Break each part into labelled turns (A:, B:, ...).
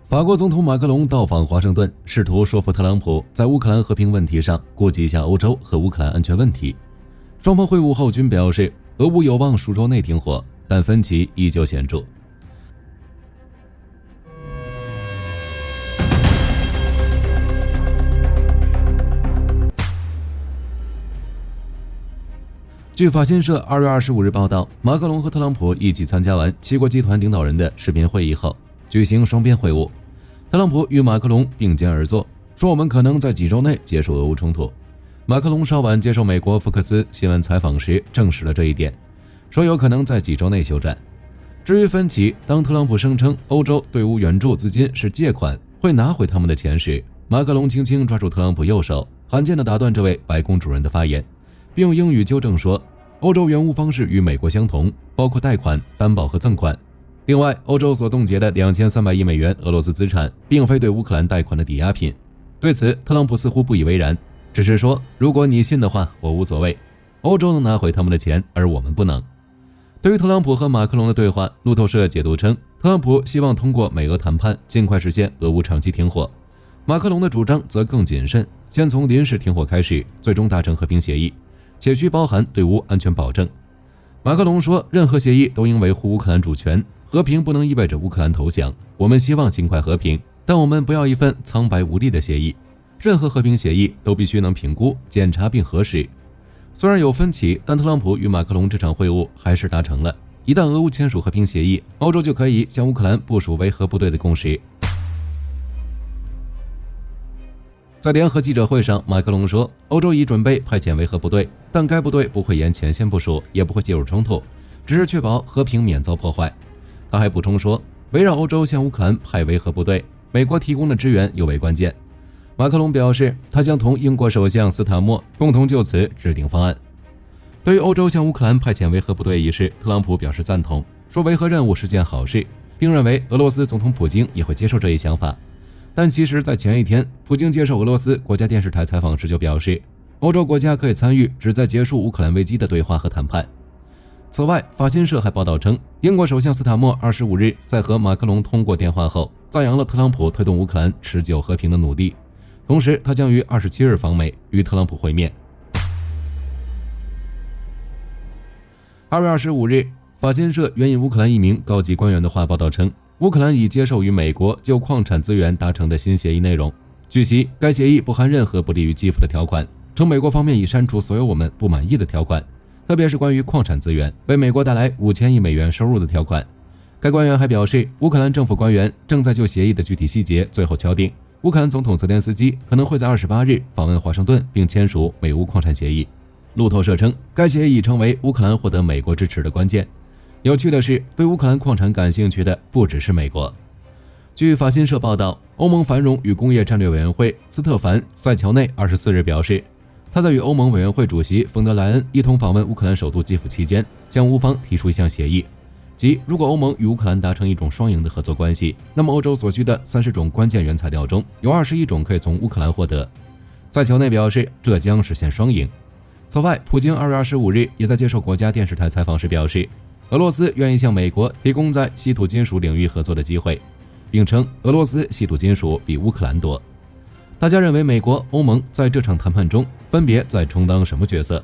A: 法国总统马克龙到访华盛顿，试图说服特朗普在乌克兰和平问题上顾及一下欧洲和乌克兰安全问题。双方会晤后均表示，俄乌有望数周内停火，但分歧依旧显著。据法新社2月25日报道，马克龙和特朗普一起参加完七国集团领导人的视频会议后，举行双边会晤。特朗普与马克龙并肩而坐，说我们可能在几周内结束俄乌冲突。马克龙稍晚接受美国福克斯新闻采访时证实了这一点，说有可能在几周内休战。至于分歧，当特朗普声称欧洲对乌援助资金是借款，会拿回他们的钱时，马克龙轻轻抓住特朗普右手，罕见地打断这位白宫主任的发言，并用英语纠正说，欧洲援乌方式与美国相同，包括贷款、担保和赠款。另外，欧洲所冻结的2300亿美元俄罗斯资产，并非对乌克兰贷款的抵押品。对此，特朗普似乎不以为然，只是说，如果你信的话，我无所谓。欧洲能拿回他们的钱，而我们不能。对于特朗普和马克龙的对话，路透社解读称，特朗普希望通过美俄谈判尽快实现俄乌长期停火。马克龙的主张则更谨慎，先从临时停火开始，最终达成和平协议，且需包含对乌安全保证。马克龙说，任何协议都应维护乌克兰主权，和平不能意味着乌克兰投降，我们希望尽快和平，但我们不要一份苍白无力的协议。任何和平协议都必须能评估、检查并核实。虽然有分歧，但特朗普与马克龙这场会晤还是达成了，一旦俄乌签署和平协议，欧洲就可以向乌克兰部署维和部队的共识。在联合记者会上，马克龙说，欧洲已准备派遣维和部队，但该部队不会沿前线部署，也不会介入冲突，只是确保和平免遭破坏。他还补充说，围绕欧洲向乌克兰派维和部队，美国提供的支援尤为关键。马克龙表示，他将同英国首相斯塔默共同就此制定方案。对于欧洲向乌克兰派遣维和部队一事，特朗普表示赞同，说维和任务是件好事，并认为俄罗斯总统普京也会接受这一想法。但其实在前一天，普京接受俄罗斯国家电视台采访时就表示，欧洲国家可以参与旨在结束乌克兰危机的对话和谈判。此外，法新社还报道称，英国首相斯塔默25日在和马克龙通过电话后，赞扬了特朗普推动乌克兰持久和平的努力，同时他将于27日访美与特朗普会面。2月25日，法新社援引乌克兰一名高级官员的话报道称，乌克兰已接受与美国就矿产资源达成的新协议内容。据悉，该协议不含任何不利于基辅的条款，称美国方面已删除所有我们不满意的条款，特别是关于矿产资源为美国带来5000亿美元收入的条款。该官员还表示，乌克兰政府官员正在就协议的具体细节最后敲定。乌克兰总统泽连斯基可能会在28日访问华盛顿，并签署美乌矿产协议。路透社称，该协议已成为乌克兰获得美国支持的关键。有趣的是，对乌克兰矿产感兴趣的不只是美国。据法新社报道，欧盟繁荣与工业战略委员会斯特凡·塞乔内24日表示，他在与欧盟委员会主席冯德莱恩一同访问乌克兰首都基辅期间，向乌方提出一项协议，即如果欧盟与乌克兰达成一种双赢的合作关系，那么欧洲所需的30种关键原材料中有21种可以从乌克兰获得。塞乔内表示，这将实现双赢。此外，普京2月25日也在接受国家电视台采访时表示，俄罗斯愿意向美国提供在稀土金属领域合作的机会，并称俄罗斯稀土金属比乌克兰多。大家认为美国、欧盟在这场谈判中分别在充当什么角色？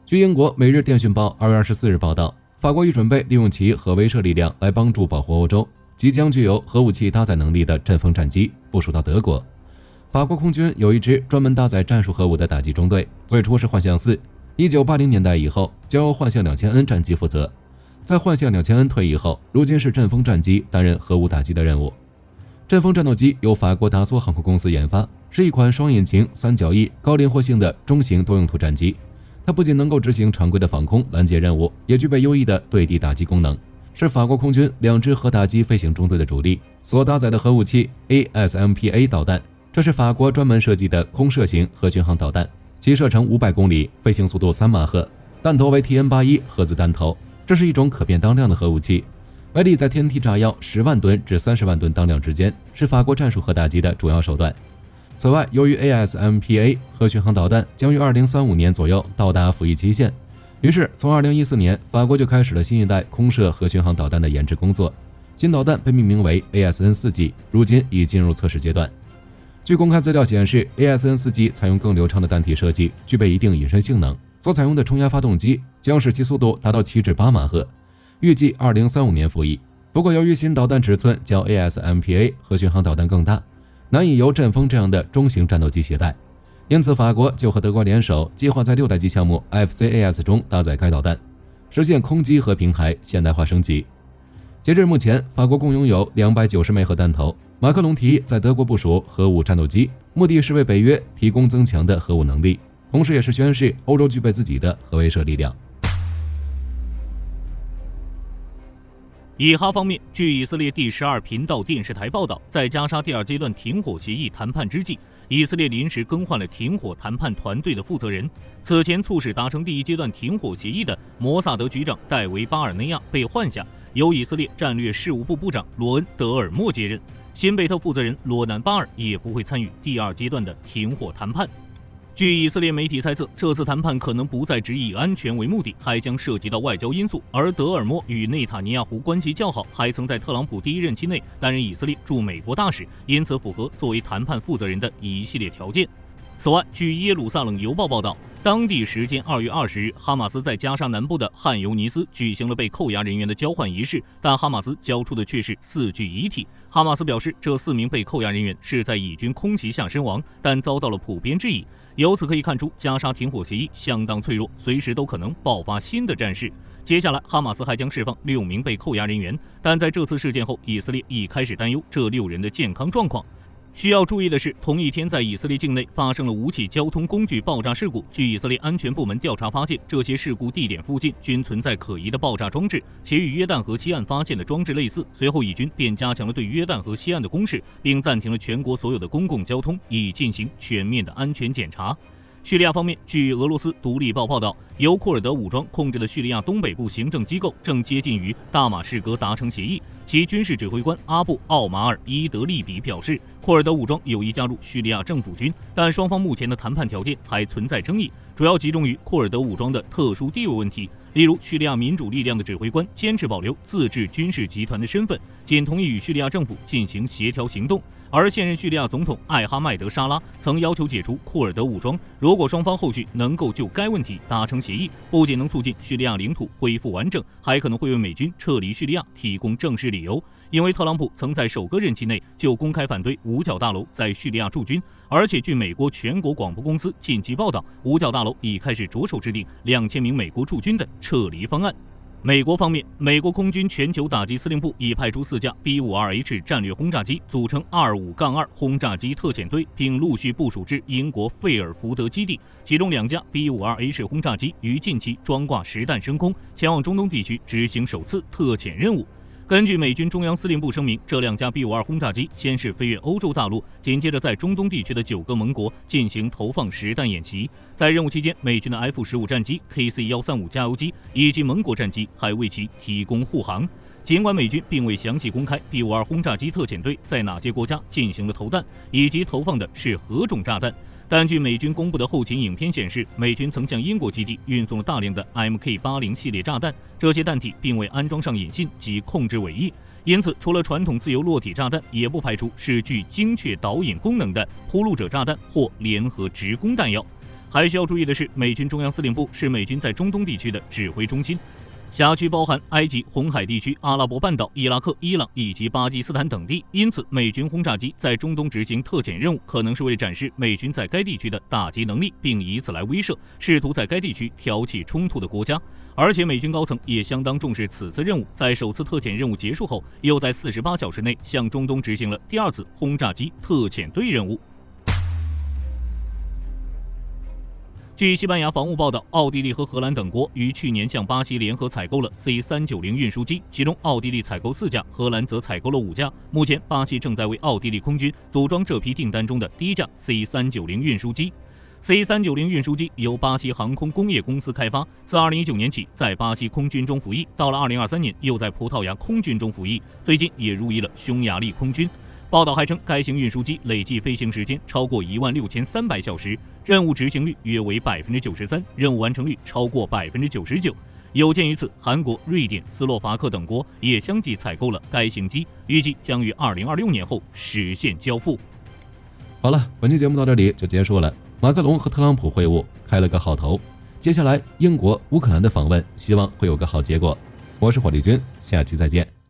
A: 据英国《每日电讯报》2月24日报道，法国已准备利用其核威慑力量来帮助保护欧洲，即将具有核武器搭载能力的阵风战机部署到德国。法国空军有一支专门搭载战术核武的打击中队，最初是幻象4，1980年代以后交由幻象 2000N 战机负责。在幻象 2000N 退役后，如今是阵风战机担任核武打击的任务。阵风战斗机由法国达索航空公司研发，是一款双引擎、三角翼、高灵活性的中型多用途战机。它不仅能够执行常规的防空拦截任务，也具备优异的对地打击功能，是法国空军2支核打击飞行中队的主力。所搭载的核武器 ASMPA 导弹，这是法国专门设计的空射型核巡航导弹，其射程500公里，飞行速度3马赫，弹头为 TN81 核子弹头。这是一种可变当量的核武器，威力在天体炸药10万吨至30万吨当量之间，是法国战术核打击的主要手段。此外，由于 ASMPA 核巡航导弹将于2035年左右到达服役期限，于是，从2014年，法国就开始了新一代空射核巡航导弹的研制工作。新导弹被命名为 ASN-4G， 如今已进入测试阶段。据公开资料显示 ，ASN-4G 采用更流畅的弹体设计，具备一定隐身性能。所采用的冲压发动机将使其速度达到7至8马赫，预计2035年服役。不过，由于新导弹尺寸较 ASMPA 核巡航导弹更大，难以由阵风这样的中型战斗机携带，因此法国就和德国联手，计划在6代机项目 FCAS 中搭载该导弹，实现空机和平台现代化升级。截至目前，法国共拥有290枚核弹头。马克龙提议在德国部署核武战斗机，目的是为北约提供增强的核武能力，同时也是宣示欧洲具备自己的核威慑力量。
B: 以哈方面，据以色列第12频道电视台报道，在加沙第2阶段停火协议谈判之际，以色列临时更换了停火谈判团队的负责人。此前促使达成第1阶段停火协议的摩萨德局长戴维·巴尔内亚被换下，由以色列战略事务部部长罗恩·德尔默接任。新贝特负责人罗南·巴尔也不会参与第2阶段的停火谈判。据以色列媒体猜测，这次谈判可能不再只以安全为目的，还将涉及到外交因素。而德尔默与内塔尼亚胡关系较好，还曾在特朗普第1任期内担任以色列驻美国大使，因此符合作为谈判负责人的一系列条件。此外，据耶路撒冷邮报报道，当地时间2月20日，哈马斯在加沙南部的汉尤尼斯举行了被扣押人员的交换仪式，但哈马斯交出的却是4具遗体。哈马斯表示，这4名被扣押人员是在以军空袭下身亡，但遭到了普遍质疑。由此可以看出，加沙停火协议相当脆弱，随时都可能爆发新的战事。接下来，哈马斯还将释放6名被扣押人员，但在这次事件后，以色列已开始担忧这6人的健康状况。需要注意的是，同一天在以色列境内发生了5起交通工具爆炸事故。据以色列安全部门调查发现，这些事故地点附近均存在可疑的爆炸装置，且与约旦河西岸发现的装置类似。随后，以军便加强了对约旦河西岸的攻势，并暂停了全国所有的公共交通，以进行全面的安全检查。叙利亚方面，据俄罗斯独立报报道，由库尔德武装控制的叙利亚东北部行政机构正接近与大马士革达成协议。其军事指挥官阿布·奥马尔·伊德利比表示，库尔德武装有意加入叙利亚政府军，但双方目前的谈判条件还存在争议，主要集中于库尔德武装的特殊地位问题。例如，叙利亚民主力量的指挥官坚持保留自治军事集团的身份，仅同意与叙利亚政府进行协调行动。而现任叙利亚总统艾哈迈德·沙拉曾要求解除库尔德武装，如果双方后续能够就该问题达成协议，不仅能促进叙利亚领土恢复完整，还可能会为美军撤离叙利亚提供正式理由。因为特朗普曾在首个任期内就公开反对五角大楼在叙利亚驻军，而且据美国全国广播公司近期报道，五角大楼已开始着手制定2000名美国驻军的撤离方案。美国方面，美国空军全球打击司令部已派出4架 B-52H 战略轰炸机组成25-2轰炸机特遣队，并陆续部署至英国费尔福德基地，其中2架 B-52H 轰炸机于近期装挂实弹升空，前往中东地区执行首次特遣任务。根据美军中央司令部声明，这2架 B-52轰炸机先是飞越欧洲大陆，紧接着在中东地区的9个盟国进行投放实弹演习。在任务期间，美军的 F-15战机、KC-135加油机以及盟国战机还为其提供护航。尽管美军并未详细公开 B-52轰炸机特遣队在哪些国家进行了投弹，以及投放的是何种炸弹，但据美军公布的后勤影片显示，美军曾向英国基地运送了大量的 Mk80 系列炸弹，这些弹体并未安装上引信及控制尾翼，因此除了传统自由落体炸弹，也不排除是具精确导引功能的铺路者炸弹或联合直攻弹药。还需要注意的是，美军中央司令部是美军在中东地区的指挥中心，辖区包含埃及、红海地区、阿拉伯半岛、伊拉克、伊朗以及巴基斯坦等地，因此美军轰炸机在中东执行特遣任务，可能是为了展示美军在该地区的打击能力，并以此来威慑试图在该地区挑起冲突的国家。而且美军高层也相当重视此次任务，在首次特遣任务结束后，又在48小时内向中东执行了第2次轰炸机特遣队任务。据西班牙防务报道，奥地利和荷兰等国于去年向巴西联合采购了 C-390 运输机，其中奥地利采购4架，荷兰则采购了5架。目前，巴西正在为奥地利空军组装这批订单中的第1架 C-390 运输机。C-390 运输机由巴西航空工业公司开发，自2019年起在巴西空军中服役，到了2023年又在葡萄牙空军中服役，最近也入役了匈牙利空军。报道还称，该型运输机累计飞行时间超过16300小时，任务执行率约为93%，任务完成率超过99%。有鉴于此，韩国、瑞典、斯洛伐克等国也相继采购了该型机，预计将于2026年后实现交付。
A: 好了，本期节目到这里就结束了。马克龙和特朗普会晤开了个好头，接下来英国、乌克兰的访问，希望会有个好结果。我是火力军，下期再见。